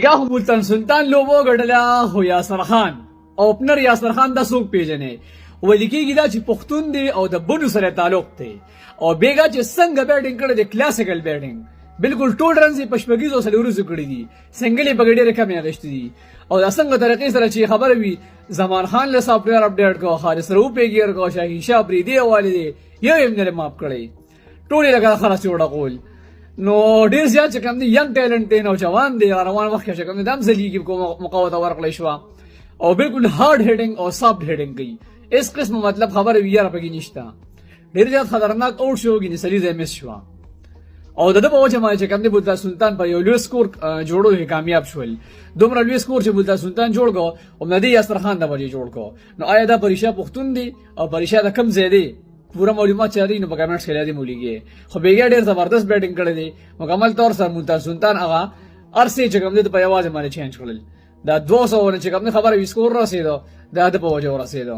یا ملتان سلطان لوبو ګټلا هو یاسر خان اوپنر یاسر خان د سوق پیژنې ولیکيږي دا چې پښتون دی او د بنو سره تعلق دی او بیګا چې څنګه بیټینګ کړي د کلاسیکل بیټینګ بالکل ټول رنز پښپګیز او سلورز کړي دي سنگلې بغړې رقم یې غشتي دي او د څنګه طریقې سره چې خبر وي زمان خان له سافټویر اپډیټ کو خالص رو پیګیر کو شاهي شاه بریدي والي یو یې نه ماپ کړي ټول لګا خلاص وړه کول نو ډیر زیات چې کوم دي ینګ ټیلنټ دی نو جوان دی روان وخت چې کوم دم زلیږي کوم مقاومت ورکړی شو او بالکل هارد هیډینګ او سافټ هیډینګ کوي اس قسم مطلب خبر ویار پکې نشته ډیر زیات خطرناک اوټ شو کې سلیز مس شو او دغه په وجه باندې چې کوم دی بودا سلطان په یو لوی سکور جوړو کامیاب شول دومره لوی سکور چې بودا سلطان جوړ کو او ندی یاسر خان د وجه جوړ کو نو آیا دا پریشا پښتون دی او پریشا د کم زیاده پورا معلومات چاري نو په کمنټس کې لري مولېږي خو بیګا ډېر زبردست بیټینګ کړی دی مکمل طور سره ملتان سلطان هغه ارسي چې کوم دی په یوازې باندې چینج کړل دا 200 ور چې کوم خبره وسکور رسیدو دا د په وجه ورسیدو